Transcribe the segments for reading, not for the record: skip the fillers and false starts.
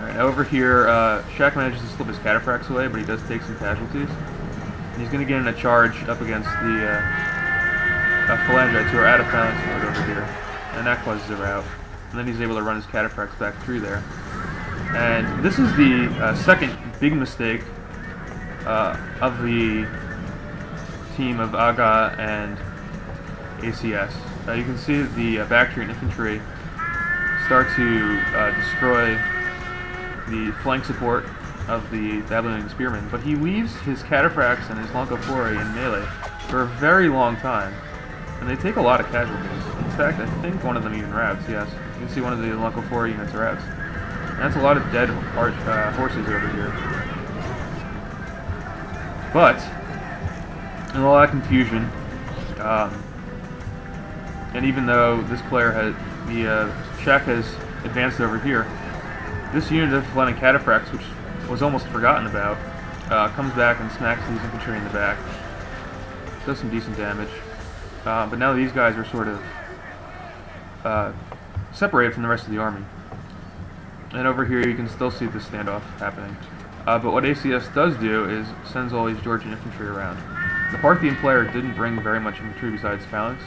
Alright, over here, Shaq manages to slip his cataphracts away, but he does take some casualties. And he's going to get in a charge up against the Phalangites who are out of phalanx mode over here. And that causes a rout. And then he's able to run his cataphracts back through there. And this is the second big mistake of the team of Aga and ACS. You can see the Bactrian infantry start to destroy the flank support of the Babylonian spearmen, but he leaves his cataphracts and his Loncophori in melee for a very long time, and they take a lot of casualties. In fact, I think one of them even routs, yes. You can see one of the Loncophori units routs. And that's a lot of dead horses over here. But, in a lot of confusion, and even though this player has, Shaq has advanced over here, this unit of Hellenic cataphracts, which was almost forgotten about, comes back and smacks these infantry in the back. Does some decent damage. But now these guys are sort of separated from the rest of the army. And over here you can still see the standoff happening. But what ACS does do is sends all these Georgian infantry around. The Parthian player didn't bring very much infantry besides phalanx,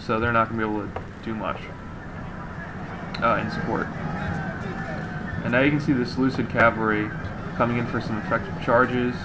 so they're not going to be able to do much in support. And now you can see the Seleucid cavalry coming in for some effective charges.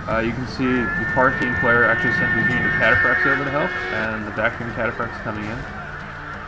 You can see the Parthian player actually sent his unit of cataphracts over to help, and the Bactrian cataphracts coming in.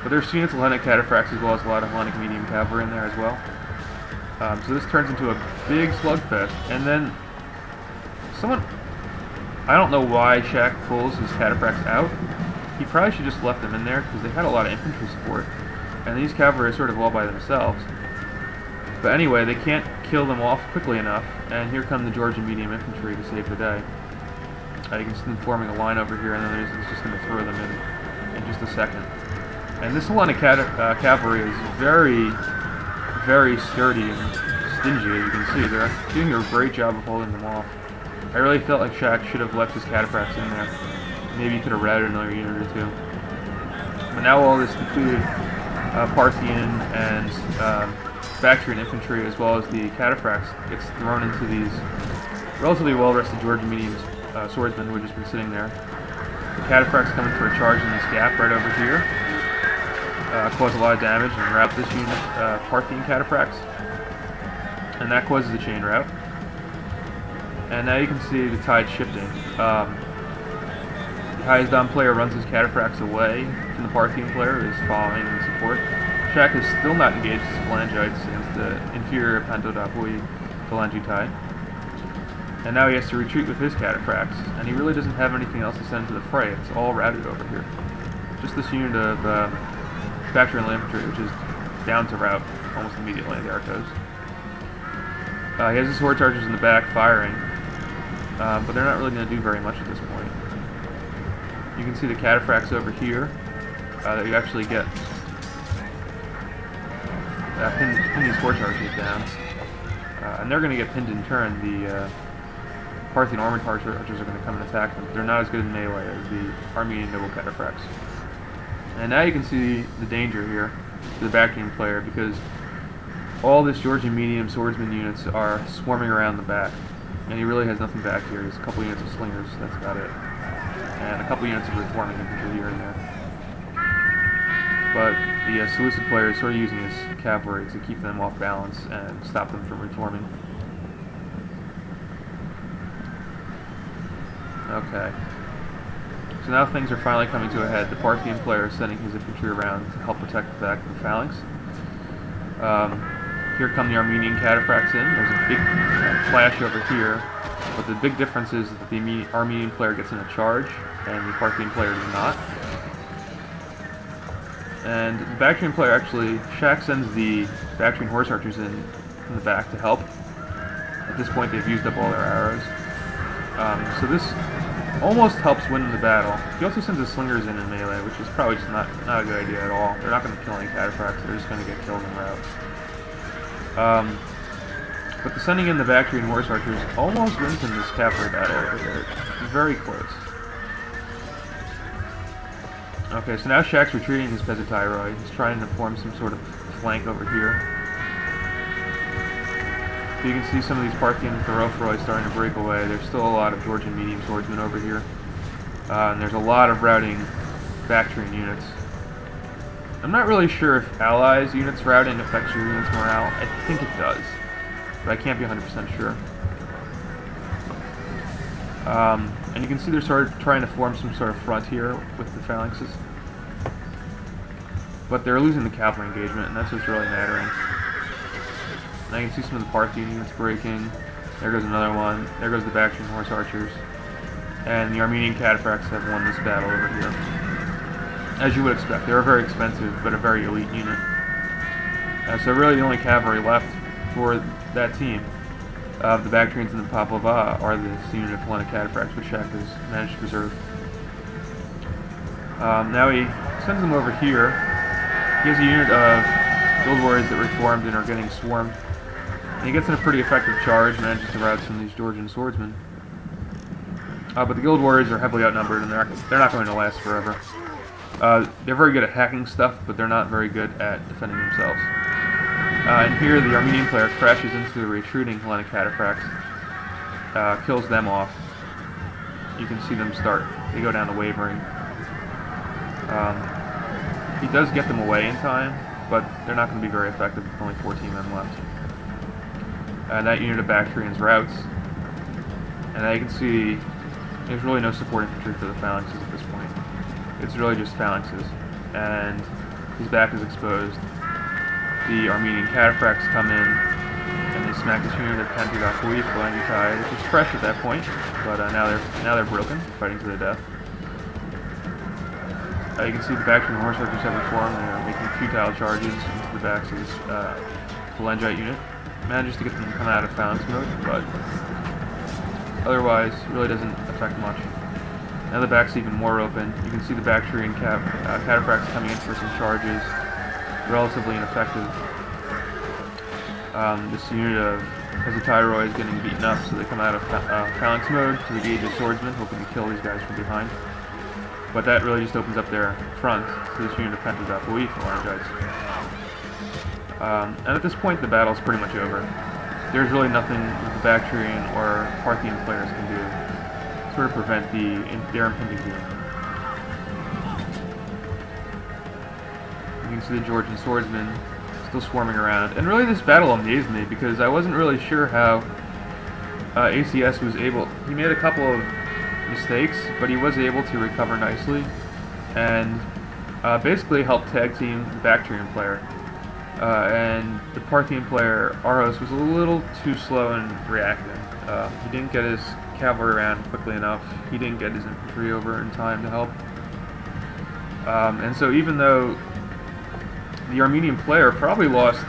But there's units of Hellenic cataphracts as well as a lot of Hellenic medium cavalry in there as well. So this turns into a big slugfest, and then someone, I don't know why Shaq pulls his cataphracts out. He probably should just left them in there because they had a lot of infantry support, and these cavalry are sort of all by themselves. But anyway, they can't kill them off quickly enough, and here come the Georgian medium infantry to save the day. You can see them forming a line over here, and then it's just going to throw them in just a second. And this Hellenic cavalry is very, very sturdy and stingy, as you can see. They're doing a great job of holding them off. I really felt like Shaq should have left his cataphracts in there. Maybe he could have routed another unit or two. But now all this depleted Parthian and Bactrian infantry, as well as the cataphracts, gets thrown into these relatively well-rested Georgian medium swordsmen who have just been sitting there. The cataphracts coming for a charge in this gap right over here. Cause a lot of damage and rout this unit, Parthian cataphracts. And that causes a chain rout. And now you can see the tide shifting. The highest down player runs his cataphracts away from the Parthian player who is following in support. Shaq is still not engaged his Phalangites against the inferior Pantodapui Phalangitai. And now he has to retreat with his cataphracts, and he really doesn't have anything else to send to the fray. It's all routed over here. Just this unit of Bactrian infantry, which is down to rout almost immediately. There it goes. He has his sword chargers in the back firing, but they're not really going to do very much at this point. You can see the cataphracts over here that you actually get pin these sword chargers down, and they're going to get pinned in turn. The Parthian armored chargers are going to come and attack them. They're not as good in melee as the Armenian noble cataphracts. And now you can see the danger here to the Bactrian player, because all this Georgian medium swordsman units are swarming around the back, and he really has nothing back here. There's a couple units of slingers, that's about it, and a couple units of reforming infantry here and there. But the Seleucid player is sort of using his cavalry to keep them off balance and stop them from reforming. Okay. So now things are finally coming to a head. The Parthian player is sending his infantry around to help protect the back of the phalanx. Here come the Armenian cataphracts in. There's a big clash over here, but the big difference is that the Armenian player gets in a charge, and the Parthian player does not. And the Bactrian player actually, Shaq sends the Bactrian horse archers in the back to help. At this point they've used up all their arrows. So this almost helps win the battle. He also sends his slingers in melee, which is probably just not a good idea at all. They're not going to kill any cataphracts, they're just going to get killed en route. But the sending in the Bactrian horse archers almost wins in this cavalry battle over here. Very close. Okay, so now Shaq's retreating his Pezotairoi. He's trying to form some sort of flank over here. So you can see some of these Parthian Thoropheroi starting to break away. There's still a lot of Georgian medium swordsmen over here. And there's a lot of routing Bactrian units. I'm not really sure if allies units routing affects your units' morale. I think it does, but I can't be 100% sure. And you can see they're sort of trying to form some sort of front here with the phalanxes. But they're losing the cavalry engagement, and that's what's really mattering. Now you can see some of the Parthian units breaking. There goes another one. There goes the Bactrian horse archers. And the Armenian cataphracts have won this battle over here. As you would expect, they're very expensive, but a very elite unit. So really the only cavalry left for that team of the Bactrians and the Paplava are this unit of Hellenic cataphracts, which Shaka has managed to preserve. Now he sends them over here. He has a unit of guild warriors that reformed and are getting swarmed. And he gets in a pretty effective charge, manages to rout some of these Georgian swordsmen. But the guild warriors are heavily outnumbered, and they're not going to last forever. They're very good at hacking stuff, but they're not very good at defending themselves. And here the Armenian player crashes into the retreating Hellenic cataphracts, kills them off. You can see them start. They go down the wavering. He does get them away in time, but they're not going to be very effective with only 14 men left. And that unit of Bactrians routs. And now you can see there's really no support infantry for the phalanxes at this point. It's really just phalanxes. And his back is exposed. The Armenian cataphracts come in, and they smack this unit of Pantidakui Phalangitai, which is fresh at that point, but now they're broken, fighting to the death. You can see the Bactrian horse archers have reformed, and they're making futile charges into the backs of this Phalangite unit. Manages to get them to come out of phalanx mode, but otherwise really doesn't affect much. Now the back's even more open. You can see the Bactrian cataphracts coming in for some charges. Relatively ineffective. This unit of Hezatyroi is getting beaten up, so they come out of phalanx mode to engage the swordsmen, hoping to kill these guys from behind. But that really just opens up their front to this unit of Pentadapui Phalangites. And at this point, the battle's pretty much over. There's really nothing that the Bactrian or Parthian players can do to sort of prevent their impending doom. You can see the Georgian swordsmen still swarming around. And really this battle amazed me because I wasn't really sure how ACS was able... He made a couple of mistakes, but he was able to recover nicely and basically help tag team the Bactrian player. And the Parthian player, Aros, was a little too slow in reacting. He didn't get his cavalry around quickly enough. He didn't get his infantry over in time to help. And so even though the Armenian player probably lost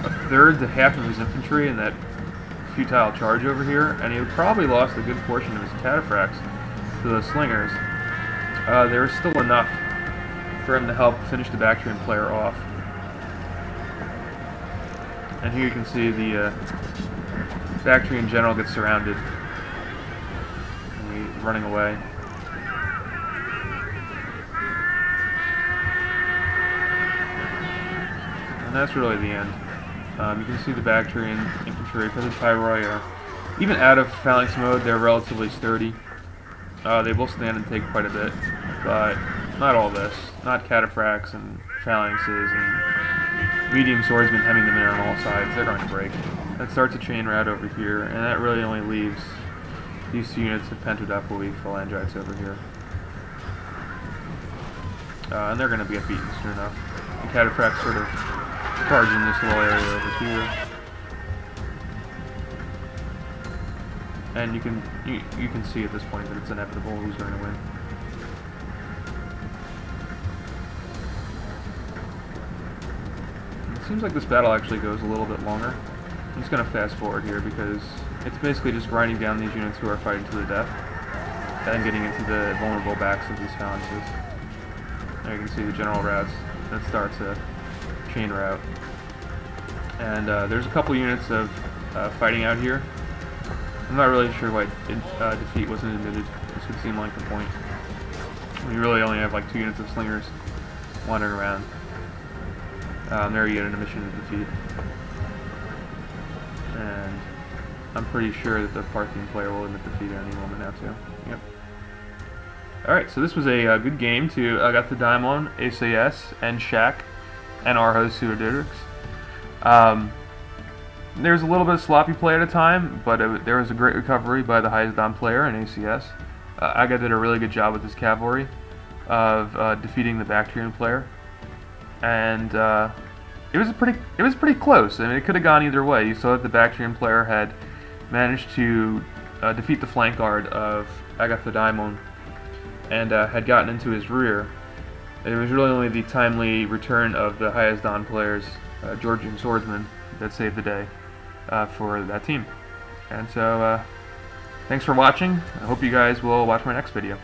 a third to half of his infantry in that futile charge over here, and he probably lost a good portion of his cataphracts to the slingers, there was still enough for him to help finish the Bactrian player off. And here you can see the Bactrian general gets surrounded and he's running away. And that's really the end. You can see the Bactrian infantry, because of Tyroi, are even out of phalanx mode, they're relatively sturdy. They will stand and take quite a bit, but not all this. Not cataphracts and phalanxes and medium swordsmen hemming them in on all sides. They're going to break. That starts a chain rout over here, and that really only leaves these two units of Pentadapui Phalangites over here. And they're going to get beaten soon enough. The cataphracts sort of charging this little area over here. And you can see at this point that it's inevitable who's going to win. It seems like this battle actually goes a little bit longer. I'm just going to fast forward here because it's basically just grinding down these units who are fighting to the death and getting into the vulnerable backs of these phalanxes. There you can see the general routes. That starts a chain rout. And there's a couple units of fighting out here. I'm not really sure why defeat wasn't admitted. This would seem like the point. We really only have like 2 units of slingers wandering around. There you get an admission of defeat. and I'm pretty sure that the Parthian player will admit defeat at any moment now too. Yep. Alright, so this was a good game to Agathodaimon, SAS, and Shaq, and Arhos Suidorix. There was a little bit of sloppy play at a time, but there was a great recovery by the Hyasdan player in ACS. Aga did a really good job with his cavalry of defeating the Bactrian player, and it was pretty close. I mean, it could have gone either way. You saw that the Bactrian player had managed to defeat the flank guard of Agathodaimon and had gotten into his rear. It was really only the timely return of the Hyasdan player's Georgian swordsman that saved the day for that team. And so, thanks for watching. I hope you guys will watch my next video.